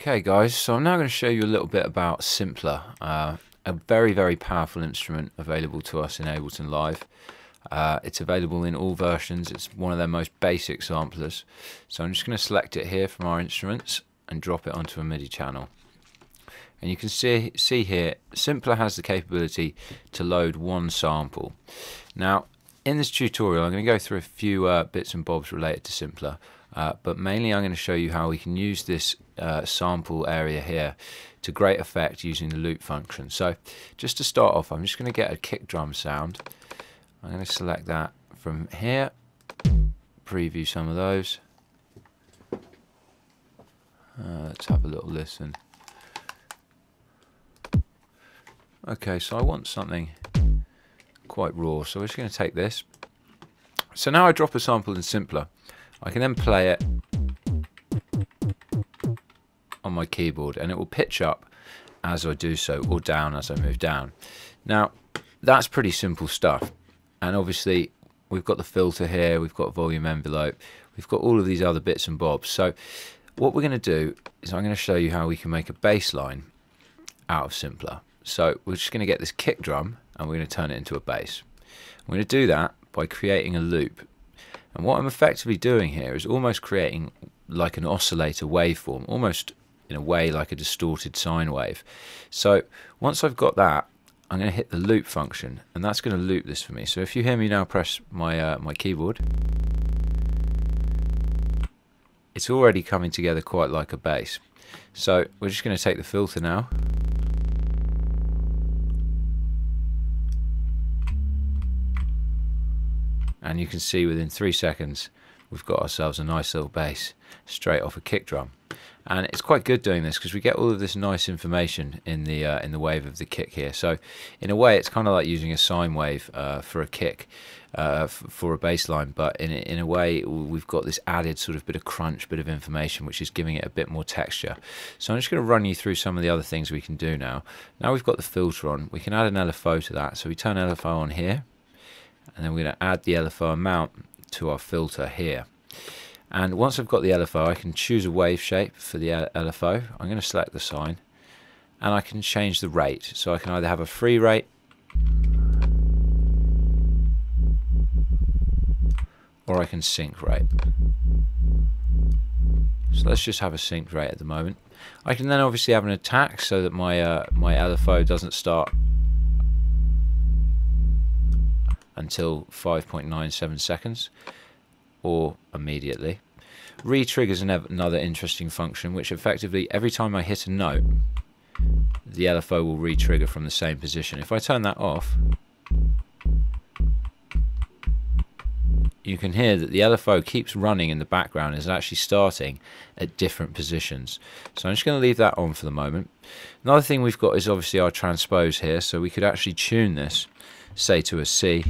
Okay guys, so I'm now going to show you a little bit about Simpler, a very powerful instrument available to us in Ableton Live. It's available in all versions. It's one of their most basic samplers. So I'm just going to select it here from our instruments and drop it onto a MIDI channel. And you can see here, Simpler has the capability to load one sample. Now, in this tutorial, I'm going to go through a few bits and bobs related to Simpler, but mainly I'm going to show you how we can use this sample area here to great effect using the loop function. So, just to start off, I'm just going to get a kick drum sound. I'm going to select that from here, preview some of those. Let's have a little listen. Okay, so I want something quite raw, so we're just going to take this. So now I drop a sample in Simpler. I can then play it on my keyboard and it will pitch up as I do so, or down as I move down. Now, that's pretty simple stuff. And obviously, we've got the filter here, we've got volume envelope, we've got all of these other bits and bobs. So what we're going to do is I'm going to show you how we can make a bass line out of Simpler. So we're just going to get this kick drum and we're going to turn it into a bass. I'm going to do that by creating a loop. And what I'm effectively doing here is almost creating like an oscillator waveform, almost in a way like a distorted sine wave. So once I've got that, I'm going to hit the loop function, and that's going to loop this for me. So if you hear me now press my my keyboard, it's already coming together quite like a bass. So we're just going to take the filter now. And you can see within 3 seconds we've got ourselves a nice little bass straight off a kick drum. And it's quite good doing this because we get all of this nice information in the wave of the kick here. So in a way it's kind of like using a sine wave for a kick, for a bass line, but in a way we've got this added sort of bit of crunch, bit of information, which is giving it a bit more texture. So I'm just going to run you through some of the other things we can do now. Now we've got the filter on, we can add an LFO to that. So we turn LFO on here, and then we're going to add the LFO amount to our filter here. And once I've got the LFO, I can choose a wave shape for the LFO. I'm going to select the sine, and I can change the rate. So I can either have a free rate, or I can sync rate. So let's just have a synced rate at the moment. I can then obviously have an attack so that my my LFO doesn't start until 5.97 seconds or immediately. Re-triggers another interesting function, which effectively every time I hit a note, the LFO will re-trigger from the same position. If I turn that off, you can hear that the LFO keeps running in the background and is actually starting at different positions. So I'm just going to leave that on for the moment. Another thing we've got is obviously our transpose here, so we could actually tune this, say to a C,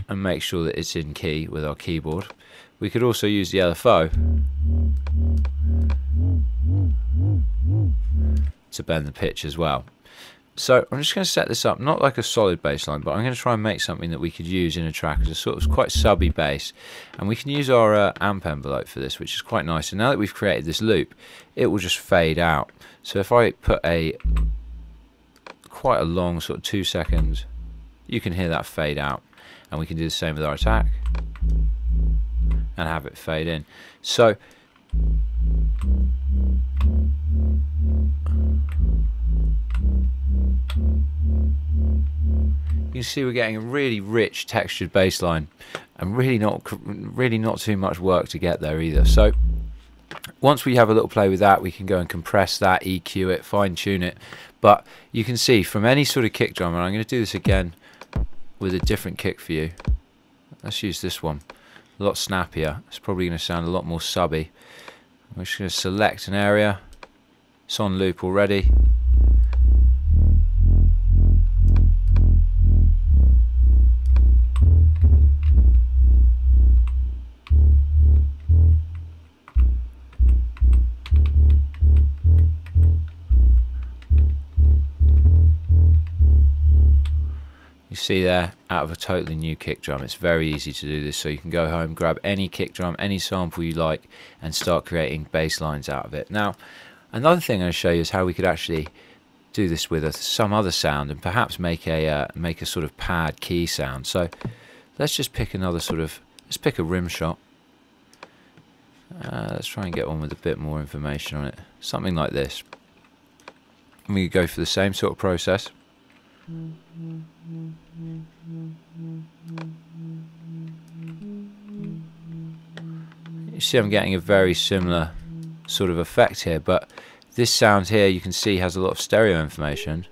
and make sure that it's in key with our keyboard. We could also use the LFO to bend the pitch as well. So I'm just going to set this up not like a solid bass line, but I'm going to try and make something that we could use in a track as a sort of quite subby bass, and we can use our amp envelope for this, which is quite nice. And now that we've created this loop, it will just fade out. So if I put quite a long sort of 2 seconds, you can hear that fade out, and we can do the same with our attack and have it fade in. So you can see we're getting a really rich textured bass line, and really not too much work to get there either. So once we have a little play with that, we can go and compress that, EQ it, fine tune it. But you can see from any sort of kick drum, and I'm going to do this again with a different kick for you. Let's use this one, a lot snappier. It's probably going to sound a lot more subby. I'm just going to select an area. It's on loop already. You see there, out of a totally new kick drum. It's very easy to do this, so you can go home, grab any kick drum, any sample you like, and start creating bass lines out of it. Now, another thing I'm going to show you is how we could actually do this with some other sound, and perhaps make a sort of pad key sound. So let's just pick another sort of, let's pick a rim shot. Let's try and get one with a bit more information on it, something like this. And we go for the same sort of process. You see I'm getting a very similar sort of effect here, but this sound here you can see has a lot of stereo information.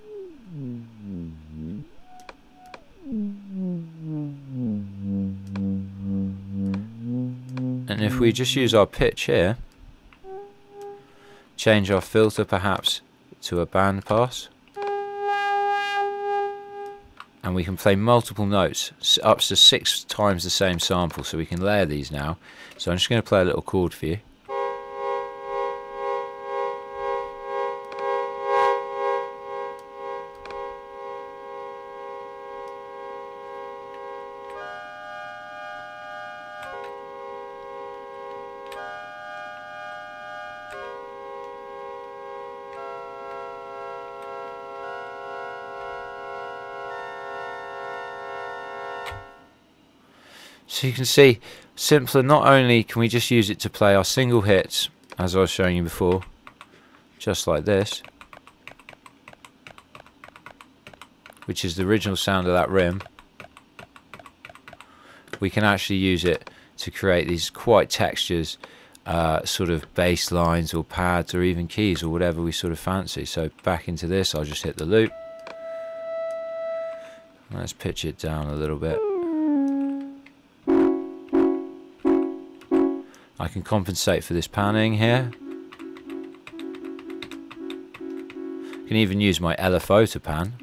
And if we just use our pitch here, change our filter perhaps to a band pass, and we can play multiple notes up to 6 times the same sample, so we can layer these now. So I'm just going to play a little chord for you. So you can see, simpler, not only can we just use it to play our single hits, as I was showing you before, just like this, which is the original sound of that rim, we can actually use it to create these quite textures, sort of bass lines or pads or even keys or whatever we sort of fancy. So back into this, I'll just hit the loop. Let's pitch it down a little bit. I can compensate for this panning here. I can even use my LFO to pan.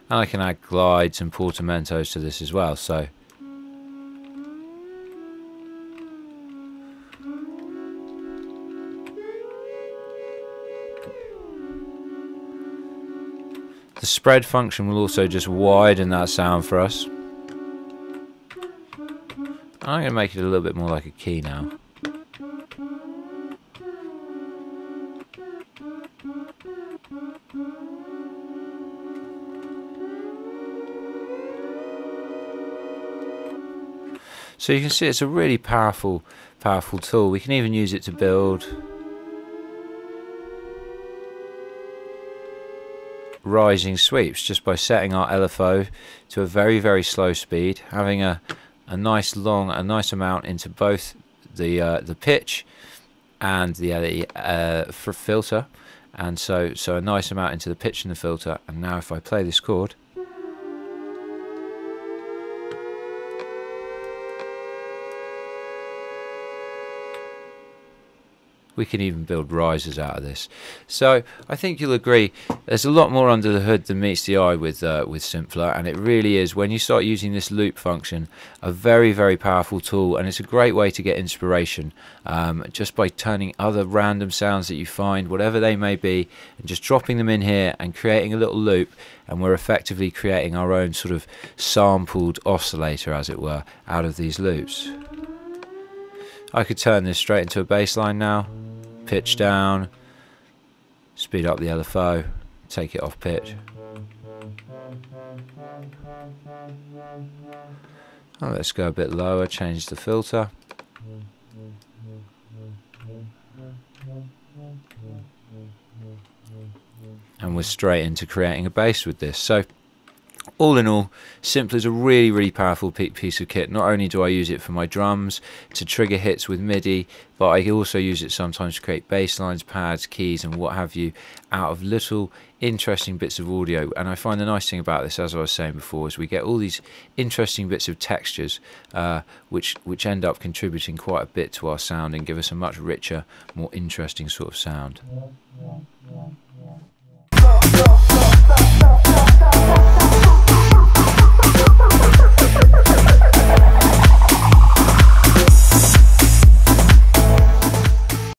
And I can add glides and portamentos to this as well. So the spread function will also just widen that sound for us. I'm going to make it a little bit more like a key now. So you can see it's a really powerful tool. We can even use it to build rising sweeps just by setting our LFO to a very, very slow speed, having a nice amount into both the pitch and the filter, and so a nice amount into the pitch and the filter. And now if I play this chord, we can even build risers out of this. So I think you'll agree there's a lot more under the hood than meets the eye with Simpler, and it really is, when you start using this loop function, a very, very powerful tool. And it's a great way to get inspiration, just by turning other random sounds that you find, whatever they may be, and just dropping them in here and creating a little loop, and we're effectively creating our own sort of sampled oscillator, as it were, out of these loops. I could turn this straight into a bass line now, pitch down, speed up the LFO, take it off pitch. Oh, let's go a bit lower, change the filter. And we're straight into creating a bass with this. So all in all, Simpler is a really, really powerful piece of kit. Not only do I use it for my drums to trigger hits with MIDI, but I also use it sometimes to create bass lines, pads, keys and what have you out of little interesting bits of audio. And I find the nice thing about this, as I was saying before, is we get all these interesting bits of textures which end up contributing quite a bit to our sound and give us a much richer, more interesting sort of sound.